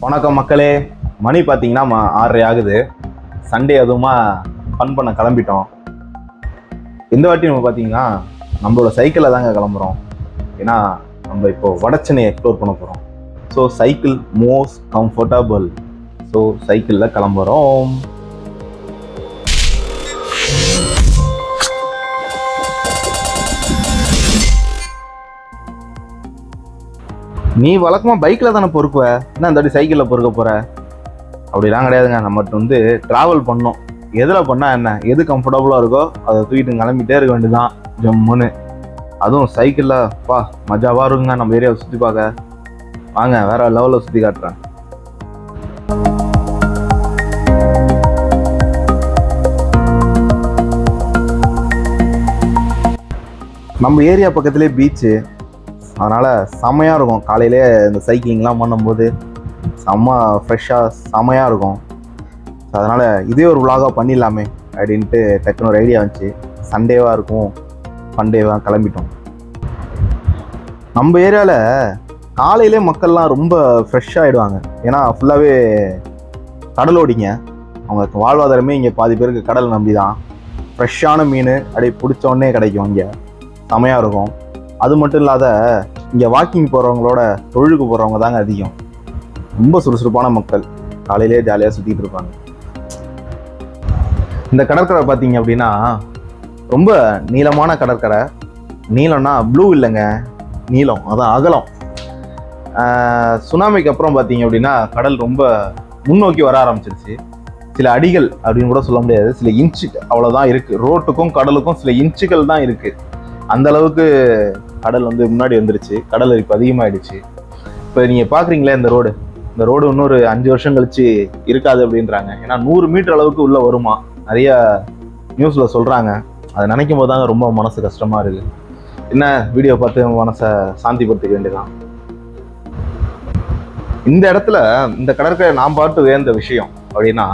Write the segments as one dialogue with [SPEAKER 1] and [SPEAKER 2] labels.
[SPEAKER 1] வணக்கம் மக்களே. மணி பார்த்தீங்கன்னா 6:30 ஆகுது. சண்டே அதுவுமா ஃபன் பண்ண கிளம்பிட்டோம். இந்த வாட்டி நம்ம பார்த்தீங்கன்னா நம்மளோட சைக்கிளில் தாங்க கிளம்புறோம். ஏன்னா நம்ம இப்போ வட சென்னை எக்ஸ்ப்ளோர் பண்ண போகிறோம். So cycle most comfortable. So சைக்கிளில் கிளம்புறோம். நீ வழக்கமாக பைக்கில் தானே பொறுக்குவ, என்ன இந்த வாட்டி சைக்கிளில் பொறுக்க போகிற? அப்படிலாம் கிடையாதுங்க. நம்மகிட்ட ட்ராவல் பண்ணோம். எதில் பண்ணால் என்ன, எது கம்ஃபர்டபுளாக இருக்கோ அதை தூக்கிட்டு கிளம்பிட்டே இருக்க வேண்டியதுதான் ஜம்முன்னு. அதுவும் சைக்கிளில் மஜாவாக இருக்குங்க. நம்ம ஏரியாவை சுற்றி பார்க்க வாங்க, வேற லெவலில் சுற்றி காட்டுறேன். நம்ம ஏரியா பக்கத்துலேயே பீச்சு, அதனால் செம்மையாக இருக்கும். காலையிலே இந்த சைக்கிளிங்லாம் பண்ணும்போது செம்ம ஃப்ரெஷ்ஷாக செம்மையாக இருக்கும். அதனால் இதே ஒரு விலாகாக பண்ணிடலாமே அப்படின்ட்டு டக்குன்னு ஒரு ஐடியா வந்துச்சு. சண்டேவாக இருக்கும், ஃபண்டேவாக கிளம்பிட்டோம். நம்ம ஏரியாவில் காலையிலே மக்கள்லாம் ரொம்ப ஃப்ரெஷ்ஷாகிடுவாங்க. ஏன்னா ஃபுல்லாகவே கடலோடிங்க. அவங்க வாழ்வாதாரமே இங்கே பாதி பேருக்கு கடல் நம்பி தான். ஃப்ரெஷ்ஷான மீன் அப்படியே பிடிச்சோடனே கிடைக்கும். இங்கே செமையாக இருக்கும். அது மட்டும் இல்லாத இங்கே வாக்கிங் போகிறவங்களோட தொழிலுக்கு போகிறவங்க தாங்க அதிகம். ரொம்ப சுறுசுறுப்பான மக்கள், காலையிலே ஜாலியாக சுற்றிட்டு இருப்பாங்க. இந்த கடற்கரை பார்த்தீங்க அப்படின்னா ரொம்ப நீளமான கடற்கரை. நீளம்னா ப்ளூ இல்லைங்க, நீளம், அதான் அகலம். சுனாமிக்கு அப்புறம் பார்த்தீங்க அப்படின்னா கடல் ரொம்ப முன்னோக்கி வர ஆரம்பிச்சிருச்சு. சில அடிகள் அப்படின்னு கூட சொல்ல முடியாது, சில இன்ச்சு அவ்வளோதான் இருக்குது. ரோட்டுக்கும் கடலுக்கும் சில இன்ச்சுகள் தான் இருக்குது. அந்த அளவுக்கு கடல் முன்னாடி வந்துருச்சு. கடல் இப்போ அதிகமாகிடுச்சு. இப்போ நீங்கள் பார்க்குறீங்களே இந்த ரோடு இன்னொரு 5 வருஷம் கழிச்சு இருக்காது அப்படின்றாங்க. ஏன்னா 100 மீட்டர் அளவுக்கு உள்ளே வருமா, நிறைய நியூஸில் சொல்கிறாங்க. அதை நினைக்கும் போது தாங்க ரொம்ப மனசு கஷ்டமாக இருக்குது. என்ன வீடியோ பார்த்து மனசை சாந்திப்படுத்திக்க வேண்டியதான். இந்த இடத்துல இந்த கடற்கரை நான் பாட்டு வேந்த விஷயம் அப்படின்னா,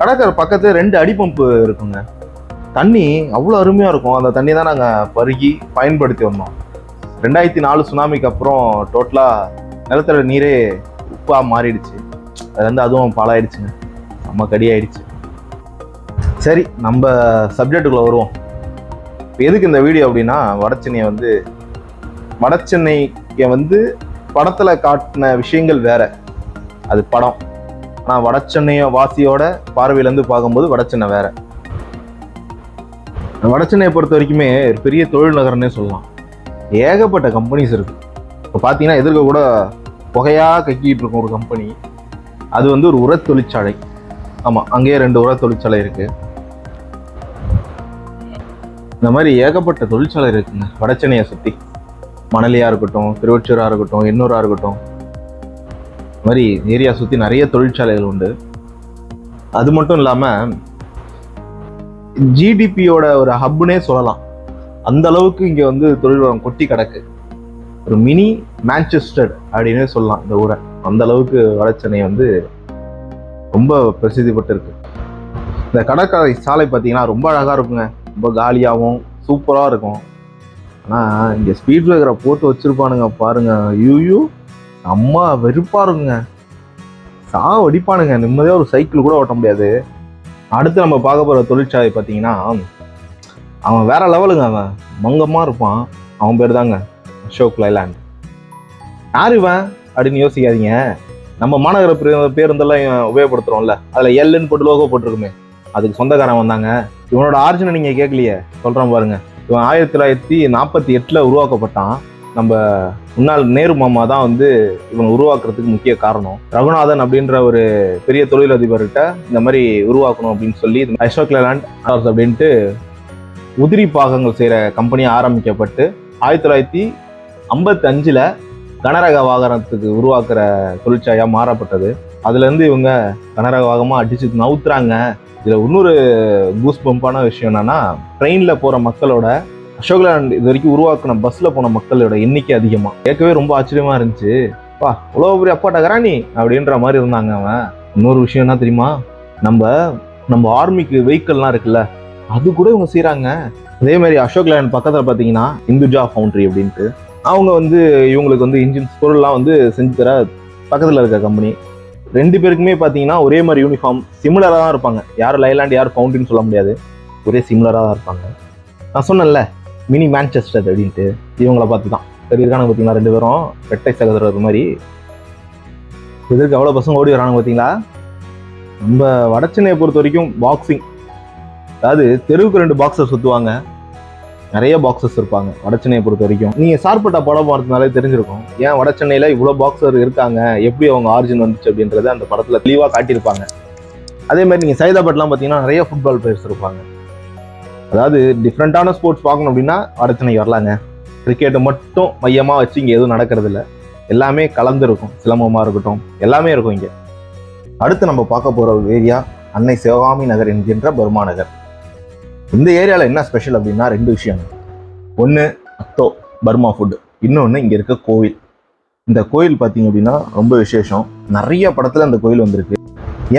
[SPEAKER 1] கடற்கரை பக்கத்துல 2 அடிப்பம்பு இருக்குங்க. தண்ணி அவ்வளோ அருமையாக இருக்கும். அந்த தண்ணி தான் நாங்கள் பருகி பயன்படுத்தி வந்தோம். 2004 சுனாமிக்கு அப்புறம் டோட்டலாக நிலத்தடி நீரே உப்பாக மாறிடுச்சு. அது அதுவும் பாலாயிடுச்சுங்க, நம்ம கடியாயிடுச்சு. சரி, நம்ம சப்ஜெக்டுக்குள்ளே வருவோம். இப்போ எதுக்கு இந்த வீடியோ அப்படின்னா, வடச்சென்னையை படத்தில் காட்டின விஷயங்கள் வேற, அது படம். ஆனால் வடச்சென்னையோ வாசியோட பார்வையிலேருந்து பார்க்கும்போது வடச்சென்னை வேற. வடச்சென்னையை பொறுத்த வரைக்குமே பெரிய தொழில் நகரம்னே சொல்லலாம். ஏகப்பட்ட கம்பெனிஸ் இருக்கு. இப்போ பார்த்தீங்கன்னா எதிர்க்க கூட புகையாக கக்கிட்டு இருக்கும் ஒரு கம்பெனி. அது ஒரு உர தொழிற்சாலை. ஆமாம், அங்கேயே 2 உர தொழிற்சாலை இருக்கு. இந்த மாதிரி ஏகப்பட்ட தொழிற்சாலை இருக்குங்க வடச்சென்னையை சுற்றி. மணலியாக இருக்கட்டும், திருவொற்றியூராக இருக்கட்டும், எண்ணூராக இருக்கட்டும், இந்த மாதிரி ஏரியா சுற்றி நிறைய தொழிற்சாலைகள் உண்டு. அது மட்டும் இல்லாமல் ஜிடிபியோட ஒரு ஹப்னே சொல்லலாம். அந்த அளவுக்கு இங்கே தொழில்வளம் கொட்டி கிடக்கு. ஒரு மினி மான்செஸ்டர் அப்படின்னு சொல்லலாம் இந்த ஊரை. அந்த அளவுக்கு வடச்சென்னை ரொம்ப பிரசித்தி பெற்று இருக்கு. இந்த கடற்கரை சாலை பார்த்தீங்கன்னா ரொம்ப அழகாக இருக்குங்க. ரொம்ப காலியாகவும் சூப்பராக இருக்கும். ஆனால் இங்கே ஸ்பீட் பிரேக்கரை போட்டு வச்சிருப்பானுங்க பாருங்க, ஐயோ அம்மா வெறுப்பாக இருக்குங்க. அடிப்பானுங்க, நிம்மதியாக ஒரு சைக்கிள் கூட ஓட்ட முடியாது. அடுத்து நம்ம பார்க்க போகிற தொழிற்சாலை பார்த்தீங்கன்னா, அவன் வேற லெவலுங்க. அவன் மங்கமாக இருப்பான். அவன் பேர் தாங்க அசோக் லைலாண்ட். யார் இவன் அப்படின்னு யோசிக்காதீங்க. நம்ம மாநகர பேருந்தெல்லாம் உபயோகப்படுத்துகிறோம்ல, அதில் எல்லுன்னு போட்டு லோகோ போட்டிருக்குமே, அதுக்கு சொந்தக்காரன் வந்தாங்க. இவனோட ஆரிஜினை நீங்கள் கேட்கலையே, சொல்கிறேன் பாருங்க. இவன் 1948 உருவாக்கப்பட்டான். நம்ம முன்னாள் நேரு மாமா தான் இவனை உருவாக்குறதுக்கு முக்கிய காரணம். ரகுநாதன் அப்படின்ற ஒரு பெரிய தொழிலதிபர்கிட்ட இந்த மாதிரி உருவாக்கணும் அப்படின்னு சொல்லி அசோக் லைலாண்ட் அப்படின்ட்டு உதிரி பாகங்கள் செய்கிற கம்பெனியாக ஆரம்பிக்கப்பட்டு 1955 கனரக வாகனத்துக்கு உருவாக்குற தொழிற்சாலையாக மாறப்பட்டது. அதுலேருந்து இவங்க கனரக வாகனமாக அடிச்சு நவுத்துறாங்க. இதில் இன்னொரு கூஸ் பம்பான விஷயம் என்னன்னா, ட்ரெயினில் போகிற மக்களோட அசோக் லைலாண்ட் இது வரைக்கும் உருவாக்கின பஸ்ஸில் போன மக்களோட எண்ணிக்கை அதிகமாக. கேட்கவே ரொம்ப ஆச்சரியமாக இருந்துச்சு. இவ்வளோ பெரிய அப்பாட்டகரா நீ அப்படின்ற மாதிரி இருந்தாங்க அவன். இன்னொரு விஷயம் என்ன தெரியுமா, நம்ம ஆர்மிக்கு வெஹிக்கல்லாம் இருக்குல்ல, அது கூட இவங்க செய்கிறாங்க. அதே மாதிரி அசோக் லைலாண்ட் பக்கத்தில் பார்த்தீங்கன்னா இந்துஜா ஃபவுண்டரி அப்படின்ட்டு அவங்க இவங்களுக்கு இன்ஜின்ஸ் பொருள்லாம் செஞ்சு தர பக்கத்தில் இருக்க கம்பெனி. 2 பேருக்குமே பார்த்தீங்கன்னா ஒரே மாதிரி யூனிஃபார்ம் சிமிலராக தான் இருப்பாங்க. யாரும் லைலாண்ட் யாரும் ஃபவுண்டின்னு சொல்ல முடியாது, ஒரே சிமிலராக தான் இருப்பாங்க. நான் சொன்னேன்ல மினி மேன்செஸ்டர் அப்படின்ட்டு, இவங்கள பார்த்து தான் இருக்கானுங்க பார்த்தீங்களா 2 பேரும் ரெட்டை சகோதரர் மாதிரி. இதற்கு அவ்வளோ பசங்க ஓடி வரானுங்க பார்த்தீங்களா. நம்ம வடச்சென்னையை பொறுத்த வரைக்கும் பாக்ஸிங், அதாவது தெருவுக்கு 2 பாக்ஸர் சுற்றுவாங்க, நிறைய பாக்ஸஸ் இருப்பாங்க வடச்சென்னையை பொறுத்த வரைக்கும். நீங்கள் சார்பட்டா படம் பார்த்ததுனாலே தெரிஞ்சிருக்கும் ஏன் வடச்சென்னையில் இவ்வளோ பாக்ஸர் இருக்காங்க, எப்படி அவங்க ஆரிஜின் வந்துச்சு அப்படின்றத அந்த படத்தில் தெளிவாக காட்டியிருப்பாங்க. அதே மாதிரி நீங்கள் சைதாப்பேட்லாம் பார்த்தீங்கன்னா நிறைய ஃபுட்பால் பிளேயர்ஸ் இருப்பாங்க. அதாவது டிஃப்ரெண்ட்டான ஸ்போர்ட்ஸ் பார்க்கணும் அப்படின்னா வடச்சென்னைக்கு வரலாங்க. கிரிக்கெட்டை மட்டும் மையமாக வச்சு இங்கே எதுவும் நடக்கிறது இல்லை, எல்லாமே கலந்துருக்கும். சிலம்பமாக இருக்கட்டும் எல்லாமே இருக்கும் இங்கே. அடுத்து நம்ம பார்க்க போகிற ஒரு ஏரியா அன்னை சிவகாமி நகர் என்கின்ற பர்மா நகர். இந்த ஏரியாவில் என்ன ஸ்பெஷல் அப்படின்னா 2 விஷயம். ஒன்று அத்தோ பர்மா ஃபுட்டு, இன்னொன்று இங்கே இருக்க கோவில். இந்த கோயில் பார்த்தீங்க அப்படின்னா ரொம்ப விசேஷம். நிறைய படத்தில் இந்த கோயில் வந்திருக்கு.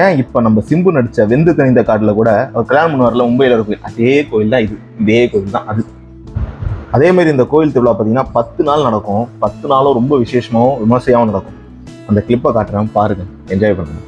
[SPEAKER 1] ஏன் இப்போ நம்ம சிம்பு நடித்த வெந்து தணிந்த காட்டில் கூட அவர் கல்யாணம் பண்ணுவார்ல மும்பையில் இருக்க கோயில், அதே கோயில் தான் இது, இதே கோயில் தான் அது. அதே மாதிரி இந்த கோயில் திருவிழா பார்த்தீங்கன்னா 10 நாள் நடக்கும். 10 நாளும் ரொம்ப விசேஷமாகவும் விமர்சையாகவும் நடக்கும். அந்த கிளிப்பை காட்டுறேன் பாருங்க, என்ஜாய் பண்ணுங்க.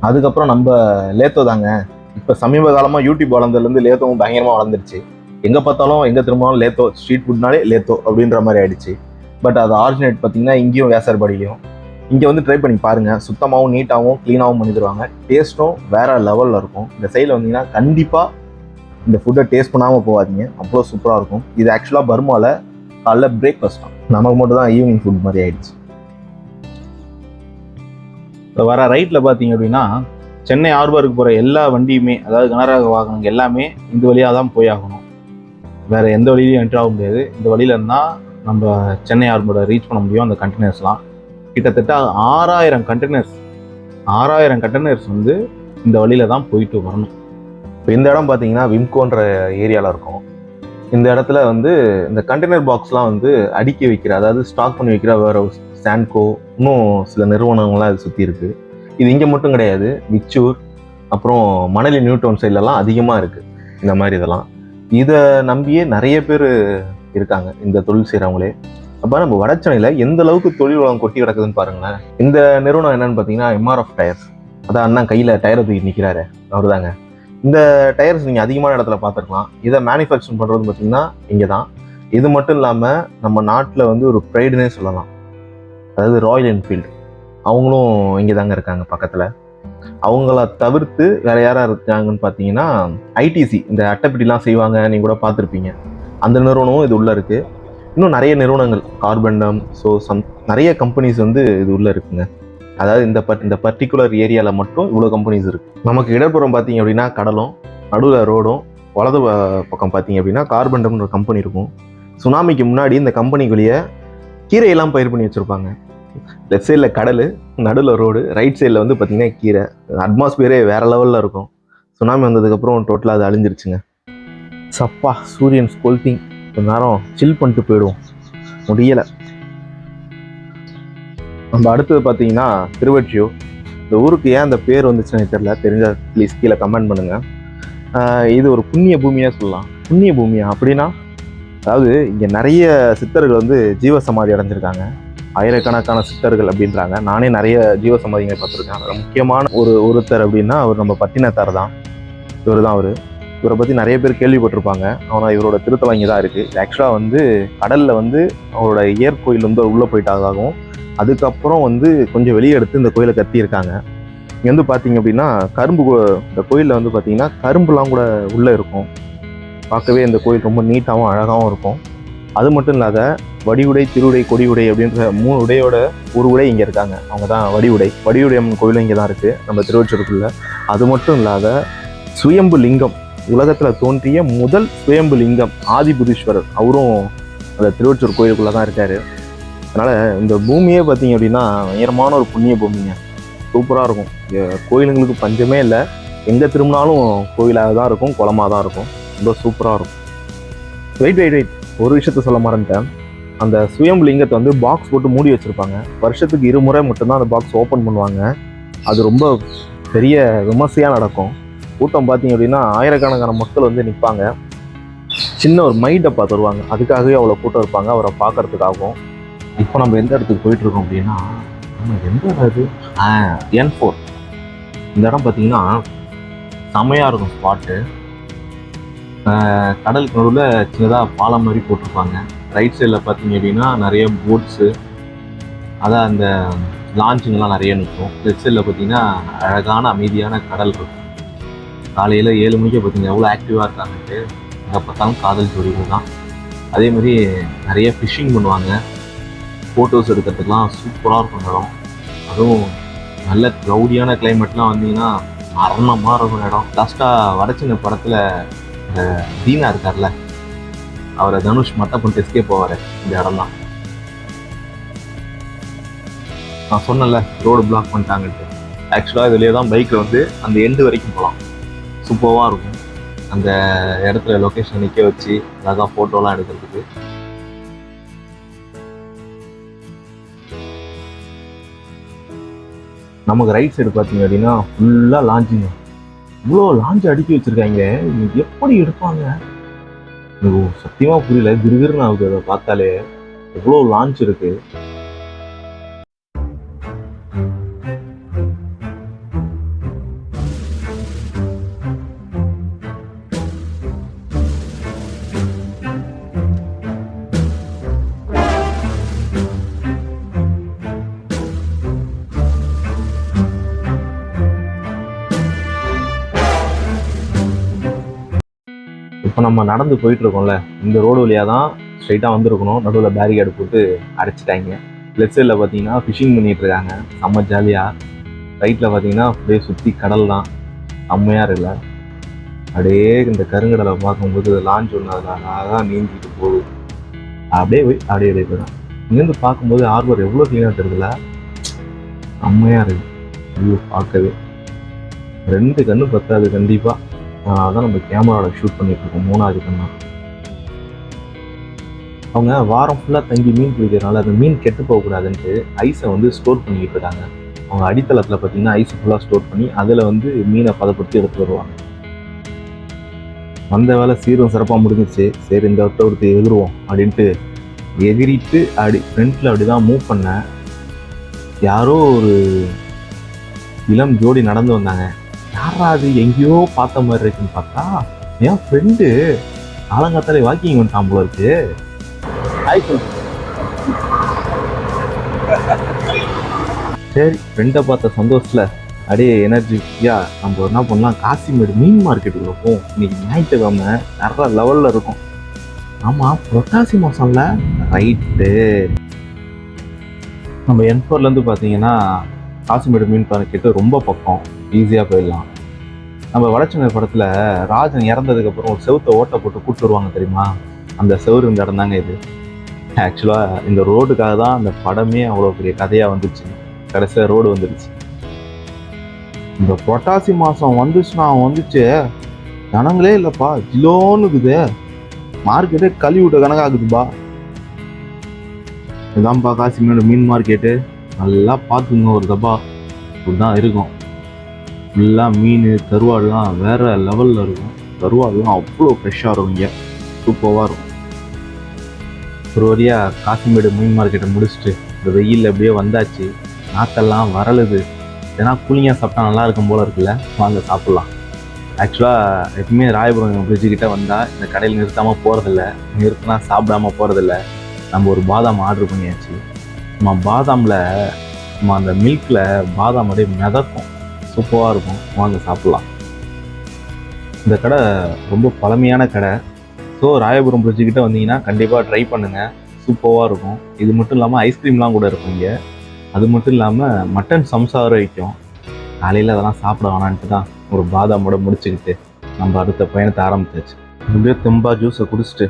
[SPEAKER 1] அதுக்கப்புறம் நம்ம லேத்தோ தாங்க. இப்போ சமீப காலமாக யூடியூப் வளர்ந்ததுலேருந்து லேத்தோவும் பயங்கரமாக வளர்ந்துருச்சு. எங்கே பார்த்தாலும் எங்கே திரும்பினாலும் லேத்தோ, ஸ்ட்ரீட் ஃபுட்னாலே லேத்தோ அப்படின்ற மாதிரி ஆயிடுச்சு. பட் அது ஆரிஜினேட் பார்த்தீங்கன்னா இங்கேயும் வேசர்பாடியிலையும். இங்கே வந்து ட்ரை பண்ணி பாருங்கள், சுத்தமாகவும் நீட்டாகவும் க்ளீனாகவும் பண்ணி தருவாங்க. டேஸ்ட்டும் வேறு லெவலில் இருக்கும். இந்த சைடில் வந்தீங்கன்னா கண்டிப்பாக இந்த ஃபுட்டை டேஸ்ட் பண்ணாமல் போகாதீங்க, அவ்வளோ சூப்பராக இருக்கும். இது ஆக்சுவலாக பர்மாவில் காலைல பிரேக்ஃபாஸ்ட் தான், நமக்கு மட்டும் தான் ஈவினிங் ஃபுட் மாதிரி ஆயிடுச்சு. வர ரைட்டில் பார்த்தீங்க அப்படின்னா சென்னை ஹார்பருக்கு போகிற எல்லா வண்டியுமே, அதாவது கனரக வாகனங்கள் எல்லாமே இந்த வழியாக தான் போய் ஆகணும். வேறு எந்த வழியிலையும் என்ட்ரு ஆக முடியாது. இந்த வழியில் இருந்தால் நம்ம சென்னை ஹார்பரை ரீச் பண்ண முடியும். அந்த கண்டெய்னர்ஸ்லாம் கிட்டத்தட்ட 6000 கண்டெய்னர்ஸ் வந்து இந்த வழியில் தான் போயிட்டு வரணும். இப்போ இந்த இடம் பார்த்தீங்கன்னா விம்கோன்ற ஏரியாவில் இருக்கும். இந்த இடத்துல வந்து இந்த கண்டெய்னர் பாக்ஸ்லாம் வந்து அடுக்கி வைக்கிற, அதாவது ஸ்டாக் பண்ணி வைக்கிற வேர் ஹவுஸ், சாண்ட்கோ, இன்னும் சில நிறுவனங்கள்லாம் இது சுற்றி இருக்குது. இது இங்கே மட்டும் கிடையாது, விச்சூர் அப்புறம் மணலி நியூ டவுன் சைட்லலாம் அதிகமாக இருக்குது இந்த மாதிரி இதெல்லாம். இதை நம்பியே நிறைய பேர் இருக்காங்க இந்த தொழில் செய்கிறவங்களே. அப்போ நம்ம வடச்சென்னையில் எந்த அளவுக்கு தொழில் வளம் கொட்டி கிடக்குதுன்னு பாருங்களேன். இந்த நிறுவனம் என்னன்னு பார்த்தீங்கன்னா MRF டயர்ஸ். அதான் அண்ணன் கையில் டயரை தூக்கி நிற்கிறாரு, அவர் தாங்க. இந்த டயர்ஸ் நீங்கள் அதிகமான இடத்துல பார்த்துருக்கலாம். இதை மேனுஃபேக்சர் பண்ணுறது பார்த்தீங்கன்னா இங்கே தான். இது மட்டும் இல்லாமல் நம்ம நாட்டில் வந்து ஒரு ப்ரைடுன்னே சொல்லலாம். அதாவது ராயல் என்ஃபீல்டு, அவங்களும் இங்கே தாங்க இருக்காங்க பக்கத்தில். அவங்கள தவிர்த்து வேறு யாராக இருக்காங்கன்னு பார்த்தீங்கன்னா ஐடிசி, இந்த அட்டைப்பெட்டிலாம் செய்வாங்க, நீங்கள் கூட பார்த்துருப்பீங்க. அந்த நிறுவனமும் இது உள்ளே இருக்குது. இன்னும் நிறைய நிறுவனங்கள், கார்பன்டம், நிறைய கம்பெனிஸ் வந்து இது உள்ளே இருக்குங்க. அதாவது இந்த பர்டிகுலர் ஏரியாவில் மட்டும் இவ்வளோ கம்பெனிஸ் இருக்குது. நமக்கு இடப்புறம் பார்த்தீங்க அப்படின்னா கடலும், நடுவில் ரோடும், வலது பக்கம் பார்த்தீங்க அப்படின்னா கார்பன்டம்னு ஒரு கம்பெனி இருக்கும். சுனாமிக்கு முன்னாடி இந்த கம்பெனிக்குள்ளேயே கீரையெல்லாம் பயிர் பண்ணி வச்சுருப்பாங்க. லெஃப்ட் சைடில் கடல், நடுவில் ரோடு, ரைட் சைடில் வந்து பார்த்தீங்கன்னா கீரை. அட்மாஸ்பியரே வேறு லெவலில் இருக்கும். சுனாமி வந்ததுக்கப்புறம் டோட்டலாக அது அழிஞ்சிருச்சுங்க. சப்பா சூரியன் ஸ்கோல்டிங், கொஞ்ச நேரம் சில் பண்ணிட்டு போயிடுவோம், முடியலை. நம்ம அடுத்தது பார்த்தீங்கன்னா திருவொற்றியூர். இந்த ஊருக்கு ஏன் அந்த பேர் வந்துச்சுன்னு தெரியல, தெரிஞ்சால் ப்ளீஸ் கீழே கமெண்ட் பண்ணுங்கள். இது ஒரு புண்ணிய பூமியாக சொல்லலாம். புண்ணிய பூமியா அப்படின்னா, அதாவது இங்கே நிறைய சித்தர்கள் வந்து ஜீவசமாதி அடைஞ்சிருக்காங்க. ஆயிரக்கணக்கான சித்தர்கள் அப்படின்றாங்க. நானே நிறைய ஜீவசமாதிகளை பார்த்துருக்கேன். அதில் முக்கியமான ஒருத்தர் அப்படின்னா அவர் நம்ம பட்டினத்தார் தான். இவர் தான் அவர். இவரை பற்றி நிறைய பேர் கேள்விப்பட்டிருப்பாங்க. ஆனால் இவரோட திருத்தலம் இங்கே தான் இருக்குது. ஆக்சுவலாக வந்து கடலில் வந்து அவரோட இயற்கோயில் வந்து உள்ளே போயிட்டாகவும் அதுக்கப்புறம் வந்து கொஞ்சம் வெளியே எடுத்து இந்த கோயிலை கட்டியிருக்காங்க. இங்கே வந்து பார்த்தீங்க அப்படின்னா கரும்பு, இந்த கோயிலில் வந்து பார்த்தீங்கன்னா கரும்புலாம் கூட உள்ளே இருக்கும். பார்க்கவே இந்த கோயில் ரொம்ப நீட்டாகவும் அழகாகவும் இருக்கும். அது மட்டும் இல்லாத வடிவுடை, திருவுடை, கொடியுடை அப்படின்ற 3 உடையோட ஒரு உடை இங்கே இருக்காங்க. அவங்க தான் வடிவுடை. வடிவுடை அம்மன் கோயிலும் இங்கே தான் இருக்குது நம்ம திருவொற்றியூருக்குள்ள. அது மட்டும் இல்லாத சுயம்பு லிங்கம், உலகத்தில் தோன்றிய முதல் சுயம்பு லிங்கம் ஆதிபுதீஸ்வரர், அவரும் அந்த திருவொற்றியூர் கோயிலுக்குள்ளே தான் இருக்கார். அதனால் இந்த பூமியே பார்த்தீங்க அப்படின்னா உயரமான ஒரு புண்ணிய பூமிங்க. சூப்பராக இருக்கும். கோயிலுங்களுக்கு பஞ்சமே இல்லை. எங்கே திரும்பினாலும் கோயிலாக தான் இருக்கும், குளமாக தான் இருக்கும். ரொம்ப சூப்பராக இருக்கும். வெயிட் ஒரு விஷயத்த சொல்ல மறந்துட்டேன். அந்த சுயம்பு லிங்கத்தை வந்து பாக்ஸ் போட்டு மூடி வச்சுருப்பாங்க. வருஷத்துக்கு 2 முறை மட்டும்தான் அந்த பாக்ஸ் ஓப்பன் பண்ணுவாங்க. அது ரொம்ப பெரிய விமர்சையாக நடக்கும். கூட்டம் பார்த்தீங்க அப்படின்னா ஆயிரக்கணக்கான மக்கள் வந்து நிற்பாங்க. சின்ன ஒரு மை டப்பா தருவாங்க. அதுக்காகவே அவ்வளோ கூட்டம் இருப்பாங்க, அவரை பார்க்கறதுக்காகவும். இப்போ நம்ம எந்த இடத்துக்கு போயிட்டுருக்கோம் அப்படின்னா, நம்ம எந்த இது N4. இந்த இடம் பார்த்தீங்கன்னா செமையாக இருக்கும் ஸ்பாட்டு. கடலுக்கு நடுவில் சின்னதாக பாலம் மாதிரி போட்டிருப்பாங்க. ரைட் சைடில் பார்த்தீங்க அப்படின்னா நிறைய போட்ஸு, அதான் அந்த லான்ச்சுங்கெல்லாம் நிறைய நிற்கும். லெஃப்ட் சைடில் பார்த்தீங்கன்னா அழகான அமைதியான கடல் இருக்கும். காலையில் 7 மணிக்கு பார்த்தீங்கன்னா எவ்வளோ ஆக்டிவாக இருக்காங்கன்ட்டு. எங்கே பார்த்தாலும் காதல் ஜோடிகள் தான். அதே மாதிரி நிறைய ஃபிஷ்ஷிங் பண்ணுவாங்க. ஃபோட்டோஸ் எடுக்கிறதுக்கெலாம் சூப்பராக இருக்கும் இடம். அதுவும் நல்ல க்ரௌடியான கிளைமேட்லாம் வந்தீங்கன்னா மரணமாக இருக்கும் இடம். லாஸ்ட்டாக வடச்சின்ன படத்தில் இந்த தீனா இருக்கார்ல, அவரை தனுஷ் மட்டும் பண்ணிட்டு எஸ்கேப் போவார். இந்த இடம் தான். நான் சொன்னல ரோடு பிளாக் பண்ணிட்டாங்கன்ட்டு. ஆக்சுவலாக இதுலேயே தான் பைக்கில் வந்து அந்த எண்டு வரைக்கும் போகலாம். சூப்பராக இருக்கும். அந்த இடத்துல லொக்கேஷன் நிற்க வச்சு அழகாக ஃபோட்டோலாம் எடுக்கிறதுக்கு. நமக்கு ரைட் சைடு பார்த்தீங்க அப்படின்னா ஃபுல்லாக லாஞ்சுங்க. இவ்வளோ லாஞ்சு அடுக்கி வச்சுருக்காங்க. இன்னைக்கு எப்படி எடுப்பாங்க எனக்கு சத்தியமாக புரியல. கிருகிருன்னு ஆகுது அதை பார்த்தாலே. எவ்வளோ லான்ச் இருக்கு. இப்போ நம்ம நடந்து போயிட்டுருக்கோம்ல, இந்த ரோடு வழியாக தான் ஸ்ட்ரைட்டாக வந்துருக்கணும். நடுவில் பேரிகேடு போட்டு அடைச்சிட்டாங்க. லெஃப்ட் சைடில் பார்த்தீங்கன்னா ஃபிஷிங் பண்ணிகிட்ருக்காங்க, செம்ம ஜாலியாக. ரைட்டில் பார்த்தீங்கன்னா அப்படியே சுற்றி கடல் தான், செம்மையாக இருக்குல்ல. அப்படியே இந்த கருங்கடலை பார்க்கும்போது லான்ச் ஒன்று அதில் அழகாக நீந்திட்டு போகுது. அப்படியே போயிடும். இங்கேருந்து பார்க்கும்போது ஹார்பர் எவ்வளோ க்ளீனாக தெரியுதுல, செம்மையாக இருக்குது. ஐயோ பார்க்கவே 2 கண்ணு பத்தாது கண்டிப்பாக. அதான் நம்ம கேமராவில் ஷூட் பண்ணிட்டு இருக்கோம். 3வது கண்ணா. அவங்க வாரம் ஃபுல்லாக தங்கி மீன் பிடிக்கிறதுனால அந்த மீன் கெட்டு போகக்கூடாதுன்ட்டு ஐஸை வந்து ஸ்டோர் பண்ணிக்கிட்டு இருக்காங்க. அவங்க அடித்தளத்தில் பார்த்தீங்கன்னா ஐஸை ஃபுல்லாக ஸ்டோர் பண்ணி அதில் வந்து மீனை பதப்படுத்தி எடுத்து வருவாங்க. வந்த வேலை சீரும் சிறப்பாக முடிஞ்சிச்சு. சரி இந்த வட்ட ஒருத்தர் எகிருவோம் அப்படின்ட்டு எகிரிட்டு அப்படி ஃப்ரண்ட்டில் அப்படி தான் மூவ் பண்ணேன். யாரோ ஒரு இளம் ஜோடி நடந்து வந்தாங்க. யாரா அது எங்கேயோ பார்த்த மாதிரி இருக்குன்னு பார்த்தா என் ஃப்ரெண்டு காலங்காத்தாலே வாக்கிங் வந்துட்டான் போல இருக்கு. சரி ஃப்ரெண்டை பார்த்த சந்தோஷத்தில் அப்படியே எனர்ஜியா நம்ம என்ன பண்ணலாம், காசிமேடு மீன் மார்க்கெட்டுக்கு வைப்போம். இன்னைக்கு ஞாயிற்றுக்கிழமை நிறைய லெவலில் இருக்கும். ஆமாம் புரட்டாசி மாதம்ல ரைட்டு. நம்ம N4லேருந்து பார்த்தீங்கன்னா காசிமேடு மீன் மார்க்கெட்டு ரொம்ப பக்கம், ஈஸியாக போயிடலாம். நம்ம வடச்சென்னை படத்தில் ராஜன் இறந்ததுக்கப்புறம் ஒரு செவுத்தை ஓட்டை போட்டு கூப்பிட்டு வருவாங்க தெரியுமா, அந்த செவுறு இந்த இடம் தாங்க இது. ஆக்சுவலாக இந்த ரோடுக்காக தான் அந்த படமே அவ்வளோ பெரிய கதையாக வந்துச்சு. கடைசியாக ரோடு வந்துடுச்சு. இந்த புரட்டாசி மாதம் வந்துச்சு ஜனங்களே இல்லைப்பா, ஜிலோன்னுக்குது. மார்க்கெட்டே கழுவி விட்ட கணக்காகுதுப்பா. இதான்ப்பா காசிமேடு மீன் மார்க்கெட்டு. நல்லா பார்த்துங்க, ஒரு தப்பா இப்படிதான் இருக்கும். ஃபுல்லாக மீன் கருவாடுலாம் வேறு லெவலில் இருக்கும். கருவாடுலாம் அவ்வளோ ஃப்ரெஷ்ஷாக இருக்கும். இங்கே சூப்பராக இருக்கும். ஒரு வழியாக காசிமேடு மீன் மார்க்கெட்டை முடிச்சுட்டு இந்த வெயிலில் அப்படியே வந்தாச்சு. நாக்கெல்லாம் வரலுது. ஏன்னா கூலிங்காக சாப்பிட்டா நல்லா இருக்கும் போல இருக்குல்ல. வாங்க சாப்பிட்லாம். ஆக்சுவலாக எப்பவுமே ராயபுரம் பிரிட்ஜுக்கிட்ட வந்தால் இந்த கடையில் நிறுத்தாமல் போகிறதில்ல, நிறுத்தினா சாப்பிடாமல் போகிறதில்ல. நம்ம ஒரு பாதாம் ஆர்டர் பண்ணியாச்சு. நம்ம பாதாமில் நம்ம அந்த மில்கில் பாதாம் அப்படியே மிதக்கும், சூப்பராக இருக்கும். வாங்க சாப்பிட்லாம். இந்த கடை ரொம்ப பழமையான கடை. ஸோ ராயபுரம் பிரிட்ஜுக்கிட்ட வந்தீங்கன்னா கண்டிப்பாக ட்ரை பண்ணுங்கள், சூப்பராக இருக்கும். இது மட்டும் இல்லாமல் ஐஸ்கிரீம்லாம் கூட இருக்கும் இங்கே. அது மட்டும் இல்லாமல் மட்டன் சம்சா வரை வைக்கும். காலையில் அதெல்லாம் சாப்பிட வேணான்ட்டு தான் ஒரு பாதாமோட முடிச்சுக்கிட்டு நம்ம அடுத்த பயணத்தை ஆரம்பிச்சாச்சு. அப்படியே தெம்பா ஜூஸை குடிச்சிட்டு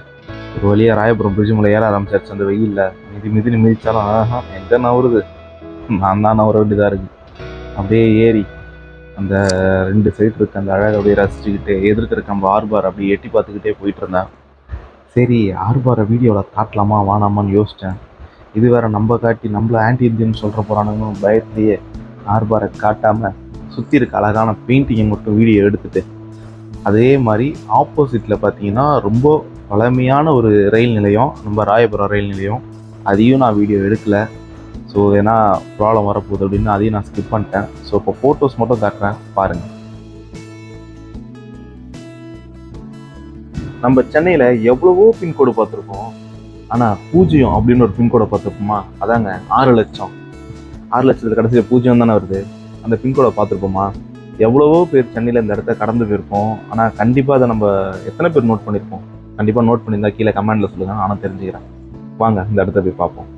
[SPEAKER 1] ஒரு வழியாக ராயபுரம் பிரிட்ஜு மேலே ஏற ஆரம்பிச்சாச்சு. அந்த வெயிலில் மிதின்னு மிதிச்சாலும் எங்கே நவருது, நான் தான் நவர வேண்டியதாக இருக்குது. அப்படியே ஏறி அந்த 2 சைடு இருக்க அந்த அழகை அப்படியே ரசிச்சுக்கிட்டு எதிர்க்க நம்ம ஆர்பார் அப்படியே எட்டி பார்த்துக்கிட்டே போயிட்டு இருந்தேன். சரி, ஆர்பாரை வீடியோவில் காட்டலாமா வானாமான்னு யோசித்தேன். இது வேற நம்ம காட்டி நம்மள ஆன்டி இந்தியன் சொல்கிற போகிறானுங்கன்னு பயத்திலேயே ஆர்பாரை காட்டாமல் சுற்றி இருக்க அழகான பெயிண்டிங்கை மட்டும் வீடியோ எடுத்துட்டு, அதே மாதிரி ஆப்போசிட்டில் பார்த்தீங்கன்னா ரொம்ப பழமையான ஒரு ரயில் நிலையம், நம்ம ராயபுரம் ரயில் நிலையம். அதையும் நான் வீடியோ எடுக்கலை. ஸோ ஏன்னா ப்ராப்ளம் வரப்போகுது அப்படின்னு அதையும் நான் ஸ்கிப் பண்ணிட்டேன். ஸோ இப்போ ஃபோட்டோஸ் மட்டும் காட்டுறேன் பாருங்கள். நம்ம சென்னையில் எவ்வளவோ பின்கோடு பார்த்துருக்கோம், ஆனால் 0 அப்படின்னு ஒரு பின்கோடை பார்த்துருப்போமா? அதாங்க 6 லட்சம். 6 லட்சத்தில் கடைசியில் 0 தானே வருது. அந்த பின்கோடை பார்த்துருப்போமா? எவ்வளவோ பேர் சென்னையில் இந்த இடத்த கடந்து போயிருப்போம். ஆனால் கண்டிப்பாக அதை நம்ம எத்தனை பேர் நோட் பண்ணியிருப்போம்? கண்டிப்பாக நோட் பண்ணியிருந்தா கீழே கமெண்டில் சொல்லுங்கள், நானும் தெரிஞ்சுக்கிறேன். வாங்க இந்த இடத்த போய் பார்ப்போம்.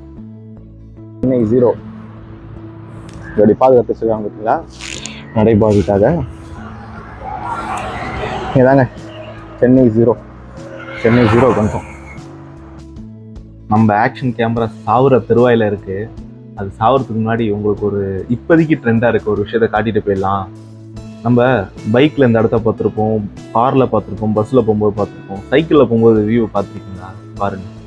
[SPEAKER 1] சென்னை 0 இப்படி பாதுகாத்து சொல்லுவாங்க பார்த்தீங்களா, நடைபாதைக்காக. இதாங்க சென்னை 0. சென்னை 0 வந்துட்டோம். நம்ம ஆக்ஷன் கேமரா சாவுற தெருவாயில் இருக்குது. அது சாவறதுக்கு முன்னாடி உங்களுக்கு ஒரு இப்போதைக்கு ட்ரெண்டாக இருக்க ஒரு விஷயத்தை காட்டிட்டு போயிடலாம். நம்ம பைக்கில் இந்த இடத்த பார்த்துருப்போம், காரில் பார்த்துருப்போம், பஸ்ஸில் போகும்போது பார்த்துருப்போம், சைக்கிளில் போகும்போது வியூவை பார்த்துருக்கீங்களா? பாருங்கள்,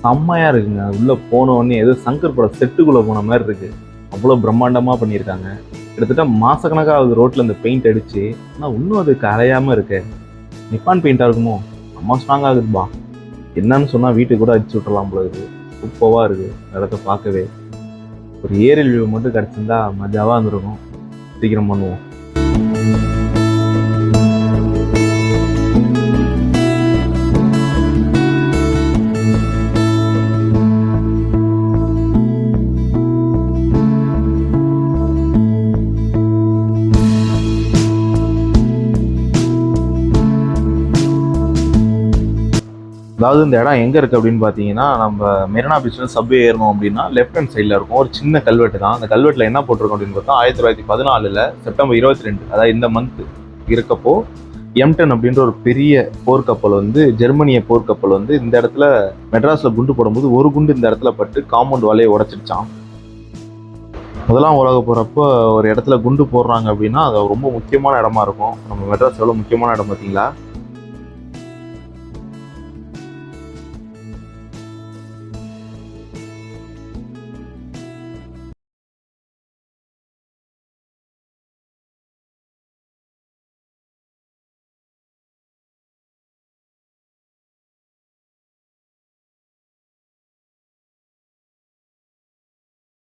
[SPEAKER 1] செம்மையாக இருக்குங்க. உள்ளே போனோடனே ஏதோ சங்கர் பட செட்டுக்குள்ளே போன மாதிரி இருக்குது. அவ்வளோ பிரம்மாண்டமாக பண்ணியிருக்காங்க. கிட்டத்தட்ட மாதக்கணக்காக ஆகுது ரோட்டில் இந்த பெயிண்ட் அடித்து. ஆனால் இன்னும் அது கரையாமல் இருக்கு. நிப்பான் பெயிண்டாக இருக்குமோ? அம்மா ஸ்ட்ராங் ஆகுதுப்பா. என்னன்னு சொன்னால் வீட்டுக்கு கூட அடிச்சு விட்டுறலாம் போல இருக்குது. சூப்பராக இருக்குது இடத்த பார்க்கவே. ஒரு ஏரியல் வியூ மட்டும் கிடச்சிருந்தா மஜாவாக இருந்திருக்கும். சீக்கிரம் பண்ணுவோம். அதாவது இந்த இடம் எங்கே இருக்குது அப்படின்னு பார்த்தீங்கன்னா, நம்ம மெரினா பீச்சில் சப்வே ஏறணும் அப்படின்னா லெஃப்ட் ஹேண்ட் சைடில் இருக்கும். ஒரு சின்ன கல்வெட்டு தான். அந்த கல்வெட்டில் என்ன போட்டிருக்கோம் அப்படின்னு பார்த்தா 1914 செப்டம்பர் 22, அதாவது இந்த மந்த் இருக்கப்போ M10 அப்படின்ற ஒரு பெரிய போர்க்கப்பல் வந்து, ஜெர்மனிய போர்க்கப்பல் வந்து இந்த இடத்துல மெட்ராஸில் குண்டு போடும்போது ஒரு குண்டு இந்த இடத்துல பட்டு காம்பவுண்ட் வாலையை உடச்சிருச்சான். முதலாம் உலக போகிறப்போ ஒரு இடத்துல குண்டு போடுறாங்க அப்படின்னா அது ரொம்ப முக்கியமான இடமா இருக்கும். நம்ம மெட்ராஸ் எவ்வளோ முக்கியமான இடம் பார்த்தீங்களா?